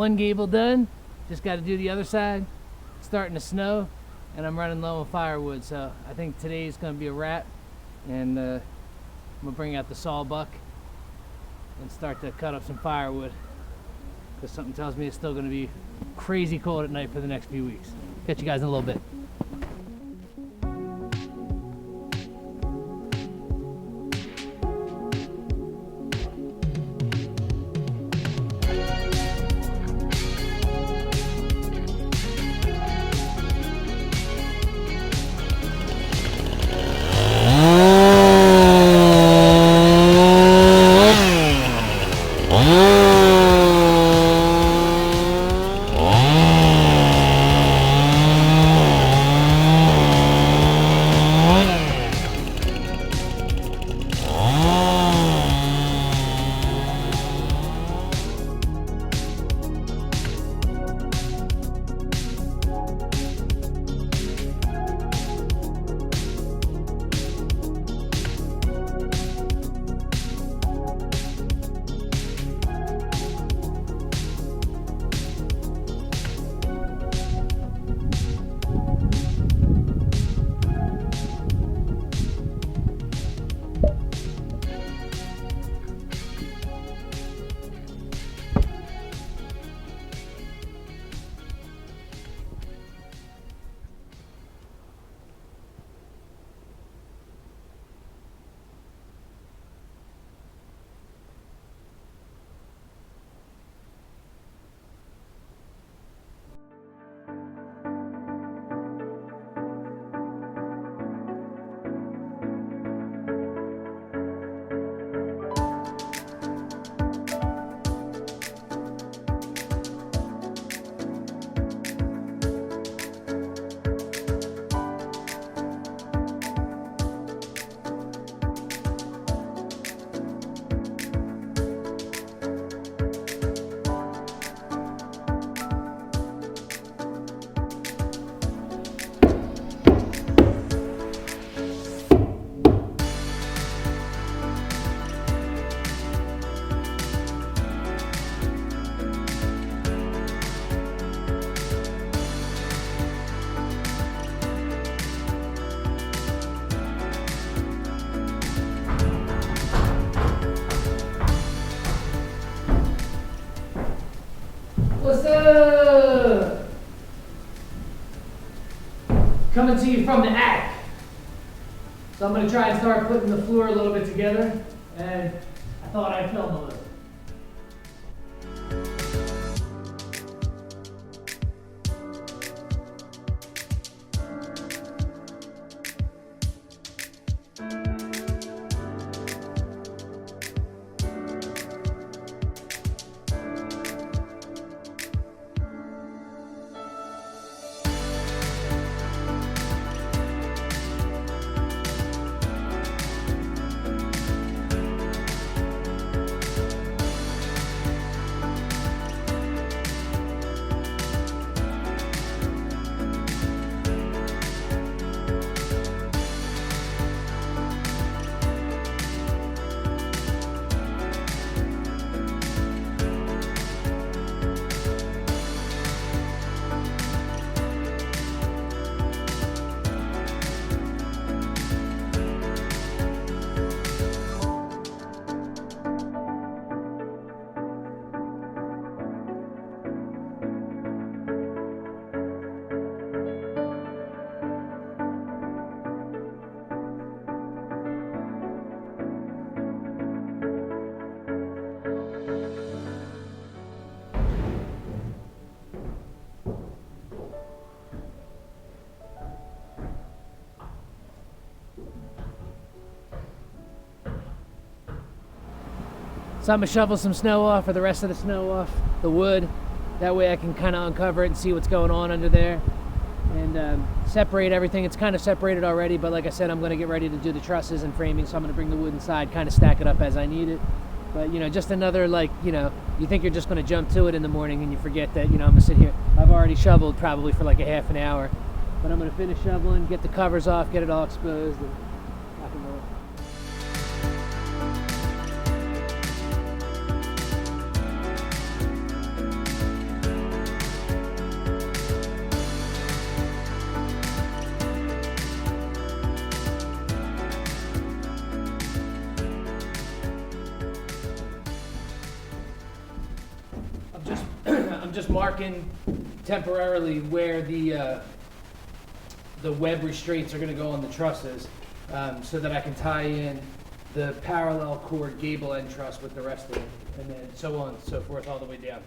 one gable done. Just got to do the other side. It's starting to snow, and I'm running low on firewood, so I think today's going to be a wrap. And I'm going to bring out the sawbuck and start to cut up some firewood, because something tells me it's still going to be crazy cold at night for the next few weeks. Catch you guys in a little bit. What's up? Coming to you from the attic. So I'm going to try and start putting the floor a little bit together, and I thought I'd film a little. So I'm gonna shovel some snow off, or the rest of the snow off the wood. That way I can kind of uncover it and see what's going on under there, and separate everything. It's kind of separated already, but like I said, I'm gonna get ready to do the trusses and framing, so I'm gonna bring the wood inside, kind of stack it up as I need it. But you know, just another, like, you know, you think you're just gonna jump to it in the morning and you forget that, you know, I'm gonna sit here. I've already shoveled probably for like a half an hour, but I'm gonna finish shoveling, get the covers off, get it all exposed, and rock and roll. I'm just marking temporarily where the web restraints are going to go on the trusses, so that I can tie in the parallel cord gable end truss with the rest of it, and then so on and so forth all the way down.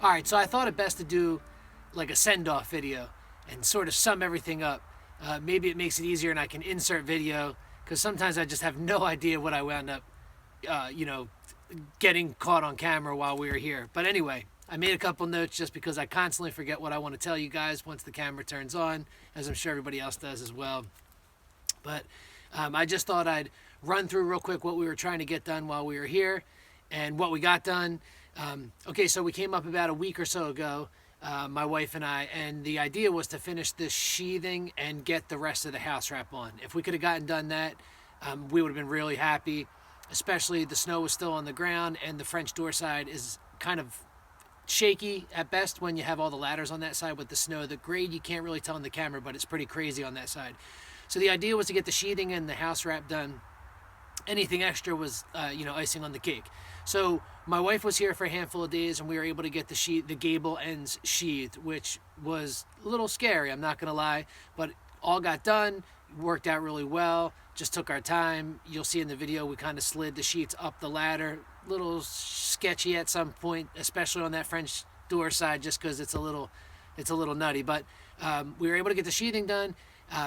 Alright, so I thought it best to do like a send-off video and sort of sum everything up. Maybe it makes it easier and I can insert video, because sometimes I just have no idea what I wound up, getting caught on camera while we were here. But anyway, I made a couple notes just because I constantly forget what I want to tell you guys once the camera turns on, as I'm sure everybody else does as well. But I just thought I'd run through real quick what we were trying to get done while we were here and what we got done. Okay, so we came up about a week or so ago, my wife and I, and the idea was to finish this sheathing and get the rest of the house wrap on. If we could have done that, we would have been really happy, especially the snow was still on the ground and the French door side is kind of shaky at best when you have all the ladders on that side with the snow. The grade you can't really tell in the camera, but it's pretty crazy on that side. So the idea was to get the sheathing and the house wrap done. Anything extra was, icing on the cake. So my wife was here for a handful of days and we were able to get the gable ends sheathed, which was a little scary, I'm not going to lie, but all got done, worked out really well, just took our time. You'll see in the video we kind of slid the sheets up the ladder, little sketchy at some point, especially on that French door side, just because it's a little nutty, but we were able to get the sheathing done.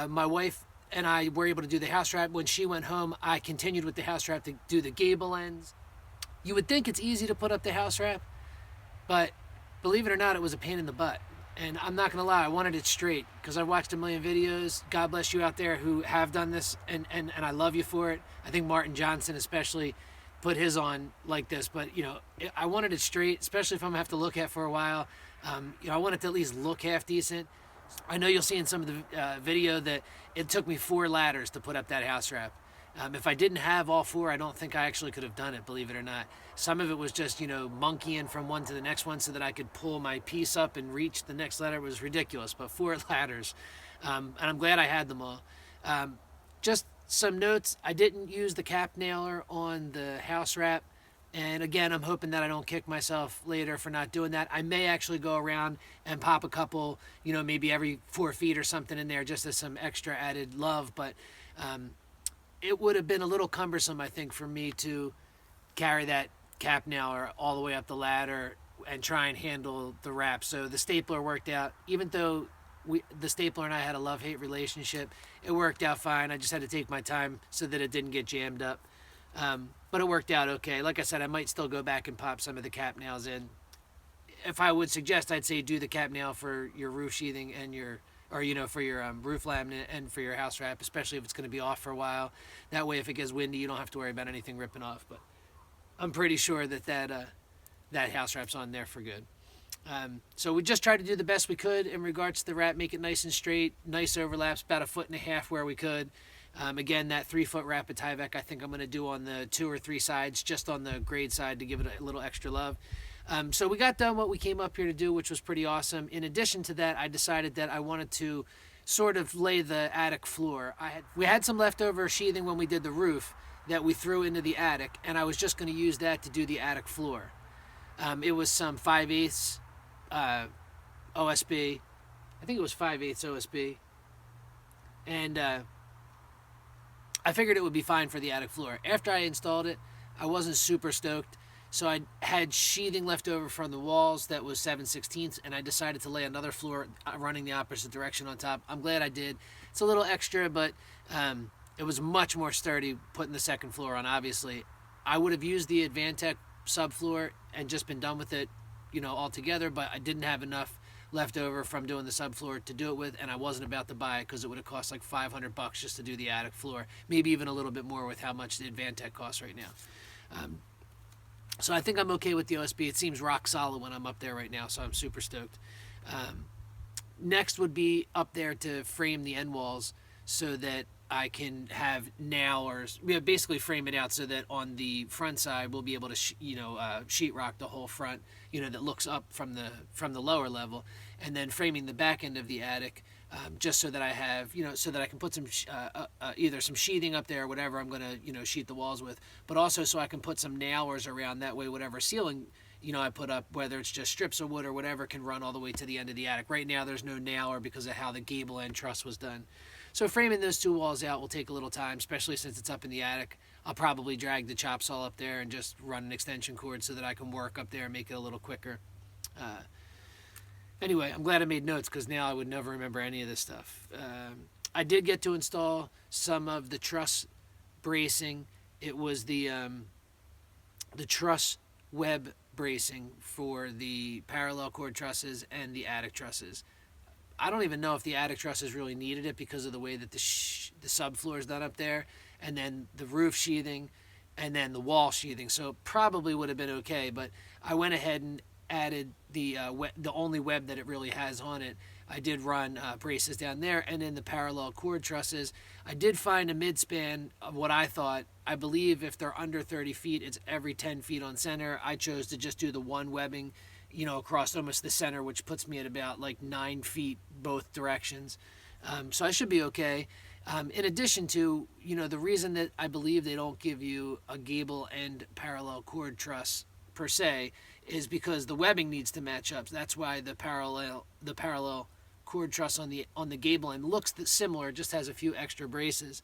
My wife and I were able to do the house wrap. When she went home, I continued with the house wrap to do the gable ends. You would think it's easy to put up the house wrap, but believe it or not, it was a pain in the butt. And I'm not gonna lie, I wanted it straight because I watched a million videos. God bless you out there who have done this, and I love you for it. I think Martin Johnson especially put his on like this, but I wanted it straight, especially if I'm gonna have to look at for a while. I want it to at least look half decent. I know you'll see in some of the video that it took me 4 ladders to put up that house wrap. If I didn't have all 4, I don't think I actually could have done it, believe it or not. Some of it was just, monkeying from one to the next one so that I could pull my piece up and reach the next ladder. It was ridiculous, but 4 ladders. And I'm glad I had them all. Just some notes. I didn't use the cap nailer on the house wrap. And again, I'm hoping that I don't kick myself later for not doing that. I may actually go around and pop a couple, maybe every 4 feet or something in there just as some extra added love. But it would have been a little cumbersome, I think, for me to carry that cap nailer all the way up the ladder and try and handle the wrap. So the stapler worked out, even though the stapler and I had a love-hate relationship, it worked out fine. I just had to take my time so that it didn't get jammed up. But it worked out okay. Like I said, I might still go back and pop some of the cap nails in. If I would suggest, I'd say do the cap nail for your roof sheathing and for your roof laminate and for your house wrap, especially if it's going to be off for a while. That way, if it gets windy, you don't have to worry about anything ripping off. But I'm pretty sure that house wrap's on there for good. So we just tried to do the best we could in regards to the wrap, make it nice and straight, nice overlaps, about 1.5 feet where we could. Again, that 3-foot wrap at Tyvek, I think I'm going to do on the 2 or 3 sides, just on the grade side to give it a little extra love. So we got done what we came up here to do, which was pretty awesome. In addition to that, I decided that I wanted to sort of lay the attic floor. We had some leftover sheathing when we did the roof that we threw into the attic, and I was just going to use that to do the attic floor. It was some 5/8 OSB. I think it was 5/8 OSB. And I figured it would be fine for the attic floor. After I installed it, I wasn't super stoked. So I had sheathing left over from the walls that was 7/16, and I decided to lay another floor running the opposite direction on top. I'm glad I did. It's a little extra, but it was much more sturdy putting the second floor on, obviously. I would have used the Advantech subfloor and just been done with it, altogether, but I didn't have enough left over from doing the subfloor to do it with, and I wasn't about to buy it because it would have cost like $500 just to do the attic floor, maybe even a little bit more with how much the Advantech costs right now. So I think I'm okay with the OSB. It seems rock solid when I'm up there right now, so I'm super stoked. Next would be up there to frame the end walls so that I can have nailers, basically frame it out so that on the front side we'll be able to sheetrock the whole front, that looks up from the lower level, and then framing the back end of the attic, just so that I have, so that I can put some either some sheathing up there or whatever I'm going to sheet the walls with, but also so I can put some nailers around. That way whatever ceiling I put up, whether it's just strips of wood or whatever, can run all the way to the end of the attic. Right now there's no nailer because of how the gable and truss was done. So framing those 2 walls out will take a little time, especially since it's up in the attic. I'll probably drag the chop saw up there and just run an extension cord so that I can work up there and make it a little quicker. Anyway, I'm glad I made notes because now I would never remember any of this stuff. I did get to install some of the truss bracing. It was the truss web bracing for the parallel cord trusses and the attic trusses. I don't even know if the attic trusses really needed it because of the way that the subfloor is done up there, and then the roof sheathing, and then the wall sheathing. So it probably would have been okay, but I went ahead and added the only web that it really has on it. I did run braces down there, and then the parallel cord trusses. I did find a midspan of what I believe if they're under 30 feet, it's every 10 feet on center. I chose to just do the one webbing, across almost the center, which puts me at about like 9 feet both directions. So I should be okay. In addition to, the reason that I believe they don't give you a gable and parallel cord truss per se is because the webbing needs to match up. That's why the parallel cord truss on the gable end looks similar, just has a few extra braces.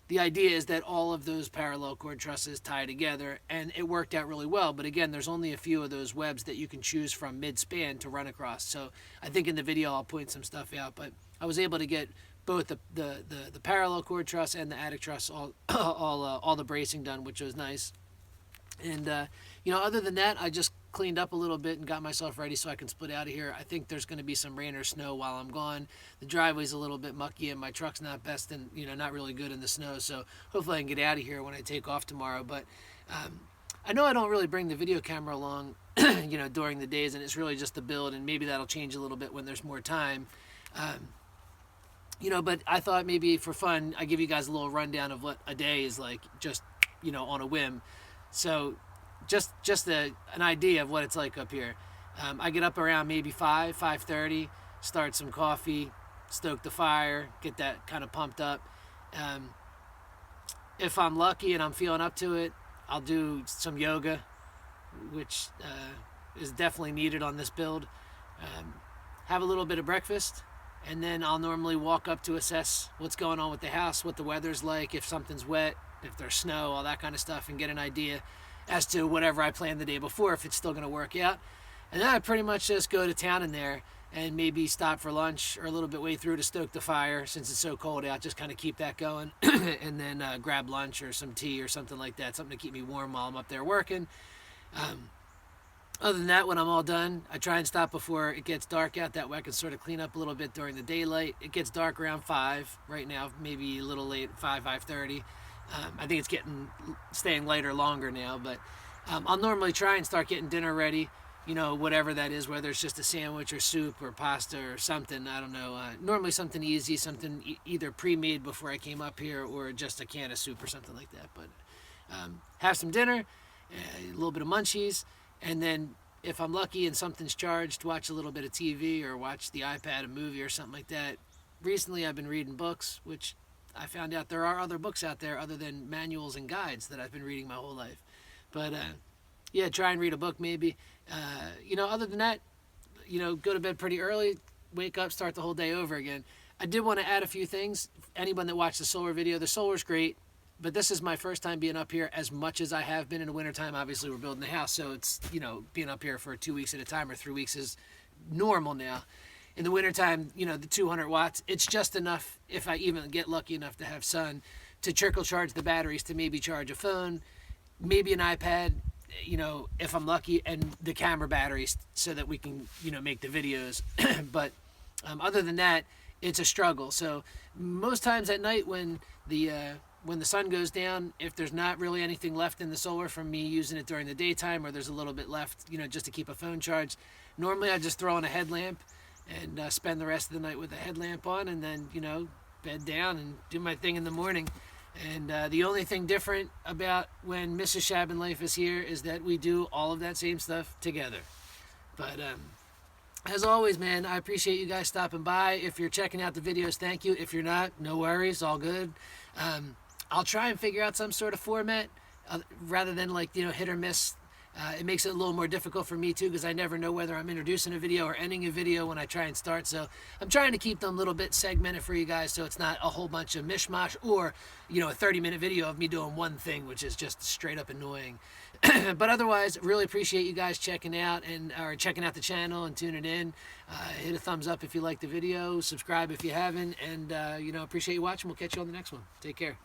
The idea is that all of those parallel cord trusses tie together, and it worked out really well. But again, there's only a few of those webs that you can choose from mid-span to run across. So I think in the video I'll point some stuff out, but I was able to get both the parallel cord truss and the attic truss all the bracing done, which was nice. And other than that, I just cleaned up a little bit and got myself ready so I can split out of here. I think there's going to be some rain or snow while I'm gone. The driveway's a little bit mucky and my truck's not best and not really good in the snow, so hopefully I can get out of here when I take off tomorrow. But I know I don't really bring the video camera along during the days, and it's really just the build, and maybe that'll change a little bit when there's more time. But I thought maybe for fun I give you guys a little rundown of what a day is like, just on a whim. So just an idea of what it's like up here. I get up around maybe 5:30, start some coffee, stoke the fire, get that kind of pumped up. If I'm lucky and I'm feeling up to it, I'll do some yoga, which is definitely needed on this build. Have a little bit of breakfast, and then I'll normally walk up to assess what's going on with the house, what the weather's like, if something's wet, if there's snow, all that kind of stuff, and get an idea as to whatever I planned the day before, if it's still going to work out. And then I pretty much just go to town in there and maybe stop for lunch or a little bit way through to stoke the fire since it's so cold out, just kind of keep that going. And then grab lunch or some tea or something like that, something to keep me warm while I'm up there working. Other than that, when I'm all done, I try and stop before it gets dark out. That way I can sort of clean up a little bit during the daylight. It gets dark around 5 right now, maybe a little late, 5:30. I think it's staying lighter longer now, but I'll normally try and start getting dinner ready, you know, whatever that is, whether it's just a sandwich or soup or pasta or something, I don't know. Normally something easy, something either pre-made before I came up here or just a can of soup or something like that. But have some dinner, a little bit of munchies, and then if I'm lucky and something's charged, watch a little bit of TV or watch the iPad, a movie or something like that. Recently I've been reading books, which I found out there are other books out there other than manuals and guides that I've been reading my whole life. But yeah, try and read a book maybe. You know, other than that, you know, go to bed pretty early, wake up, start the whole day over again. I did want to add a few things. Anyone that watched the solar video, the solar's great, but this is my first time being up here as much as I have been in the wintertime. Obviously, we're building a house, so it's, you know, being up here for 2 weeks at a time or 3 weeks is normal now. In the wintertime, you know, the 200 watts, it's just enough, if I even get lucky enough to have sun, to trickle charge the batteries to maybe charge a phone, maybe an iPad, you know, if I'm lucky, and the camera batteries so that we can, you know, make the videos. But other than that, it's a struggle. So most times at night when the sun goes down, if there's not really anything left in the solar from me using it during the daytime, or there's a little bit left, you know, just to keep a phone charged, normally I just throw on a headlamp and spend the rest of the night with a headlamp on, and then, you know, bed down and do my thing in the morning. And the only thing different about when Mrs. ShabinLife is here is that we do all of that same stuff together. But as always, man, I appreciate you guys stopping by. If you're checking out the videos, thank you. If you're not, no worries, all good. I'll try and figure out some sort of format rather than, like, you know, hit or miss. It makes it a little more difficult for me too, because I never know whether I'm introducing a video or ending a video when I try and start. So I'm trying to keep them a little bit segmented for you guys, so it's not a whole bunch of mishmash or, you know, a 30-minute video of me doing one thing, which is just straight up annoying. But otherwise, really appreciate you guys checking out the channel and tuning in. Hit a thumbs up if you like the video, subscribe if you haven't, and you know, appreciate you watching. We'll catch you on the next one. Take care.